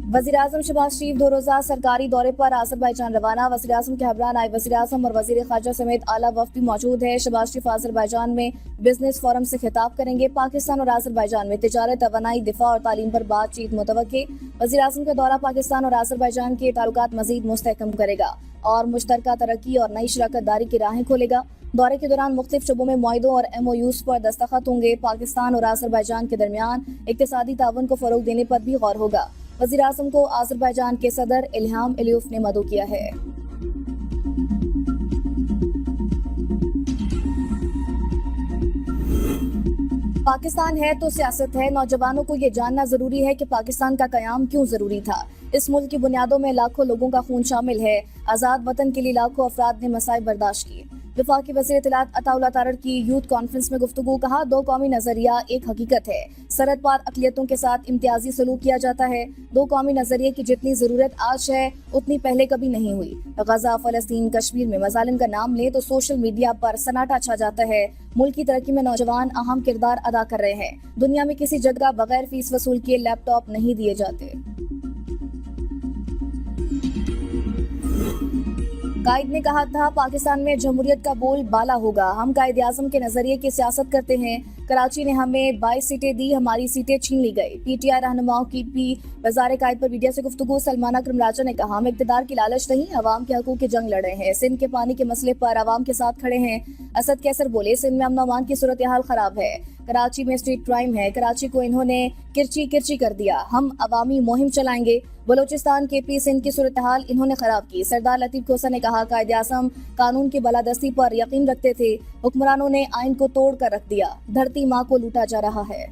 वज़ीर-ए-आज़म शहबाज शरीफ 2 रोज़ा सरकारी दौरे पर आज़रबाईजान रवाना। वज़ीर-ए-आज़म के हमरा नायब वज़ीर-ए-आज़म और वज़ीर ख़ारजा समेत आला वफ़द भी मौजूद है। शहबाज शरीफ आज़रबाईजान में बिजनेस फोरम से खिताब करेंगे। पाकिस्तान और आज़रबाईजान में तिजारत, तवानाई, दिफा और तालीम पर बातचीत मुतवक्के। वज़ीर-ए-आज़म का दौरा पाकिस्तान और आज़रबाईजान के ताल्लुकात मज़ीद मुस्तहकम करेगा और मुश्तरका तरक्की और नई शराकत दारी की राहें खोलेगा। दौरे के दौरान मुख्तलिफ शोबों में मुआहिदों और MOUs पर दस्तखत होंगे। पाकिस्तान और आज़रबाईजान के दरमियान इक्तिसादी ताउन को फ़रोग देने पर भी गौर होगा। वज़ीर-ए-आज़म को आज़रबाईजान के सदर इल्हाम अलीयफ ने मदऊ किया है। पाकिस्तान है तो सियासत है। नौजवानों को ये जानना जरूरी है कि पाकिस्तान का कयाम क्यों जरूरी था। इस मुल्क की बुनियादों में लाखों लोगों का खून शामिल है। आज़ाद वतन के लिए लाखों अफराद ने मसाइब बर्दाश्त किए। वफाकी वज़ीर इत्तलात अताउल्लाह तारड़ की यूथ कॉन्फ्रेंस में गुफ्तगू। कहा, 2 कौमी नजरिया एक हकीकत है। सरहद पार अक़लियतों के साथ इम्तियाजी सलूक किया जाता है। 2 कौमी नजरिए की जितनी जरूरत आज है उतनी पहले कभी नहीं हुई। गजा, फलस्तीन, कश्मीर में मसालिम का नाम ले तो सोशल मीडिया पर सन्नाटा छा जाता है। मुल्क की तरक्की में नौजवान अहम किरदार अदा कर रहे हैं। दुनिया में किसी जगह बगैर फीस वसूल किए लैपटॉप नहीं दिए जाते। कायद ने कहा था, पाकिस्तान में जमहूरियत का बोल बाला होगा। हम कायद आज़म के नजरिए की सियासत करते हैं। कराची ने हमें 22 सीटें दी, हमारी सीटें छीन ली गई। PTI रहनुमाओं की भी वज़ारे कायद पर मीडिया से गुफ्तगू। सलमाना करमराजा ने कहा, हम इक़्तिदार की लालच नहीं, अवाम के हकूक़ की जंग लड़ रहे हैं। सिंध के पानी के मसले पर अवाम के साथ खड़े हैं। असद कैसर बोले, सिंध में अमन अमान की सूरत हाल खराब है। कराची में स्ट्रीट क्राइम है। कराची को इन्होंने किरची किरची कर दिया। हम अवामी मुहिम चलाएंगे। बलोचिस्तान KP सिंध की सूरत हाल इन्होंने खराब की। सरदार लतीफ खोसा ने कहा, कायद आज़म कानून की बालादस्ती पर यकीन रखते थे। हुक्मरानों ने आइन को तोड़ कर रख दिया। धरती माँ को लूटा जा रहा है।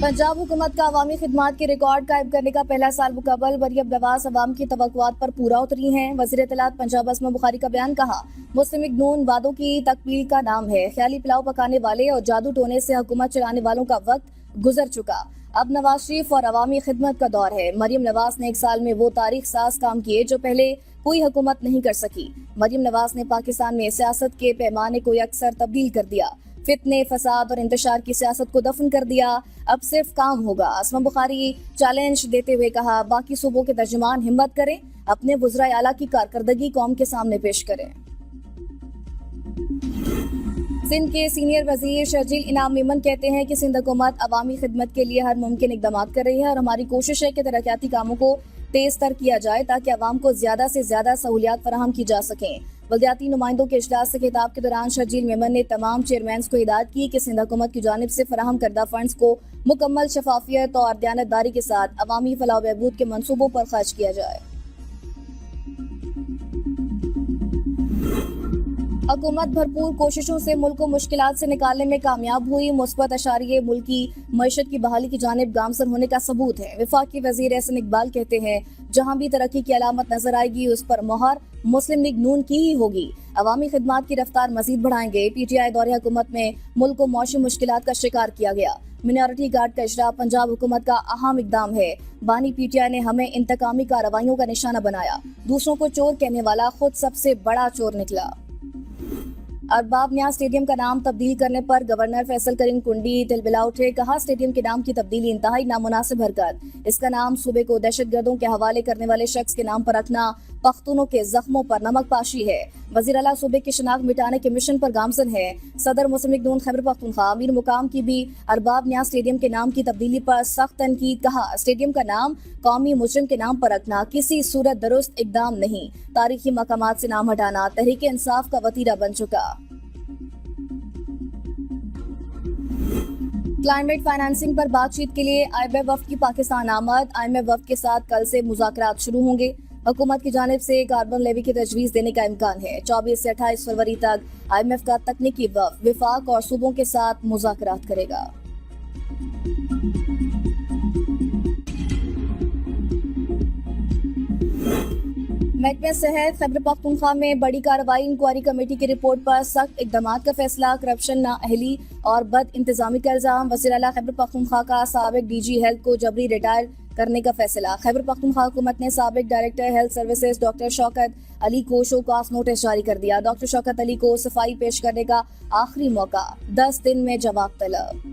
पंजाब हुकूमत का अवामी खिदमात के रिकॉर्ड कायम करने का पहला साल मुकम्मल। मरियम नवाज अवाम की तवक्कुआत पर पूरा उतरी हैं। वज़ीर इत्तलात पंजाब असमा बुखारी का बयान। कहा, मुस्लिम लीग नून वादों की तकमील का नाम है। ख्याली पुलाव पकाने वाले और जादू टोने से हुकूमत चलाने वालों का वक्त गुजर चुका। अब नवाज शरीफ और अवामी खिदमत का दौर है। मरियम नवाज ने 1 साल में वो तारीख साज काम किए जो पहले कोई हुकूमत नहीं कर सकी। मरियम नवाज ने पाकिस्तान में सियासत के पैमाने को अक्सर तब्दील कर दिया। फितने, फसाद और इंतशार की सियासत को दफन कर दिया। अब सिर्फ काम होगा। असमा बुखारी चैलेंज देते हुए कहा, बाकी सूबों के तर्जुमान हिम्मत करें, अपने वज़राए आला की कारकर्दगी कौम के सामने पेश करें। सिंध के सीनियर वजीर शर्जील इनाम मेमन कहते हैं कि सिंध हुकूमत अवामी खिदमत के लिए हर मुमकिन इक़दाम कर रही है और हमारी कोशिश है कि तरक्याती कामों को तेज तर किया जाए ताकि अवाम को ज्यादा से ज्यादा सहूलियात फराहम की जा सकें। बलदियाती नुमाइंदों के इजलास से खिताब के दौरान शर्जील मेमन ने तमाम चेयरमैन को हिदायत की कि सिंध हुकूमत की जानिब से फराहम करदा फंड्स को मुकम्मल शफाफियत और दयानतदारी के साथ अवामी फलाह व बहबूद के मनसूबों पर खर्च किया जाए। हुकूमत भरपूर कोशिशों से मुल्क को मुश्किलात से निकालने में कामयाब हुई। मुस्बत अशारिये मुल्क की मईशत की बहाली की जानिब गामजन होने का सबूत है। वफाकी वजीर एहसन इकबाल कहते हैं, जहाँ भी तरक्की की अलामत नजर आएगी उस पर मोहर मुस्लिम लीग नून की ही होगी। अवामी खिदमात की रफ्तार मजीद बढ़ाएंगे। PTI दौरे हुकूमत में मुल्क को मौशी मुश्किलात का शिकार किया गया। मिनॉरिटी गार्ड का इजरा पंजाब हुकूमत का अहम इकदाम है। बानी PTI ने हमें इंतकामी कार्रवाइयों का निशाना बनाया। दूसरों को चोर कहने वाला खुद सबसे बड़ा चोर निकला। अरबाब न्याज स्टेडियम का नाम तब्दील करने पर गवर्नर फैसल करीम कुंडी तिलबिला उठे। कहा, स्टेडियम के नाम की तब्दीली इंतहाई नामुनासिब हरकत। इसका नाम सूबे को दहशतगर्दों के हवाले करने वाले शख्स के नाम पर रखना पख्तूनों के जख्मों पर नमक पाशी है। वजीर आला सूबे की शनाख्त मिटाने के मिशन पर गामजन है। सदर मुस्लिम लीग नून खैबर पख्तूनख्वा अमीर मुकाम की भी अरबाब न्याज स्टेडियम के नाम की तब्दीली पर सख्त तनकीद। कहा, स्टेडियम का नाम कौमी मुजरिम के नाम पर रखना किसी सूरत दुरुस्त इकदाम नहीं। तारीखी मकामात से नाम हटाना तहरीक इंसाफ का वतीरा बन चुका। क्लाइमेट फाइनेंसिंग पर बातचीत के लिए IMF वफ़द की पाकिस्तान आमद। IMF वफ़द के साथ कल से मुज़ाकरात शुरू होंगे। हुकूमत की जानिब से कार्बन लेवी की तजवीज़ देने का इम्कान है। 24 से 28 फरवरी तक IMF का तकनीकी वफ़द विफाक और सूबों के साथ मुज़ाकरात करेगा। महकमे सेहत खैबर पख्तूनख्वा में बड़ी कार्रवाई। इंक्वायरी कमेटी की रिपोर्ट पर सख्त इकदाम का फैसला। करप्शन, नाअहली और बद इंतजामी का इल्जाम। वज़ीर आला खैबर पख्तूनख्वा का साबिक DG हेल्थ को जबरी रिटायर کرنے کا فیصلہ۔ خیبر پختونخوا حکومت نے سابق director health services doctor Shaukat Ali کو شوکاز نوٹس جاری کر دیا۔ ڈاکٹر شوکت علی کو صفائی پیش کرنے کا آخری موقع، 10 دن میں جواب طلب۔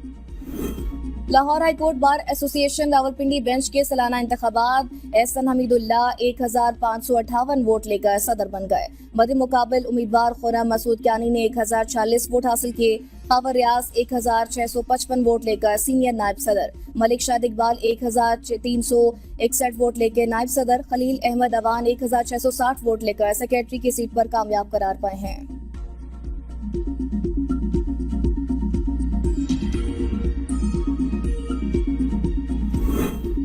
لاہور ہائی کورٹ بار ایسوسی ایشن راولپنڈی بینچ کے سالانہ انتخابات، احسن حمید اللہ 1558 ووٹ لے کر صدر بن گئے۔ مد مقابل امیدوار خورم مسعود کیانی نے 1046 ووٹ حاصل کیے۔ خاور ریاض 1655 ووٹ لے کر سینئر نائب صدر، ملک شاہد اقبال 1361 ووٹ لے کے نائب صدر، خلیل احمد اوان 1660 ووٹ لے کر سیکریٹری کی سیٹ پر کامیاب قرار پائے ہیں۔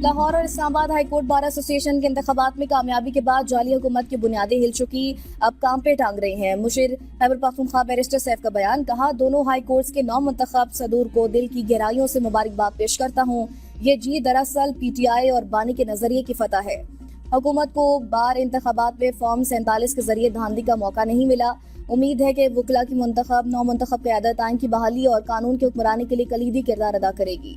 لاہور اور اسلام آباد ہائی کورٹ بار ایسوسی ایشن کے انتخابات میں کامیابی کے بعد جعلی حکومت کی بنیادیں ہل چکی، اب کام پہ ٹانگ رہی ہیں۔ مشیر خیبر پختونخوا بیرسٹر سیف کا بیان، کہا دونوں ہائی کورٹس کے نو منتخب صدور کو دل کی گہرائیوں سے مبارکباد پیش کرتا ہوں۔ یہ جیت دراصل پی ٹی آئی اور بانی کے نظریے کی فتح ہے۔ حکومت کو بار انتخابات میں فارم 47 کے ذریعے دھاندلی کا موقع نہیں ملا۔ امید ہے کہ وکلا کی نو منتخب قیادت آئین کی بحالی اور قانون کی حکمرانی کے لیے کلیدی کردار ادا کرے گی۔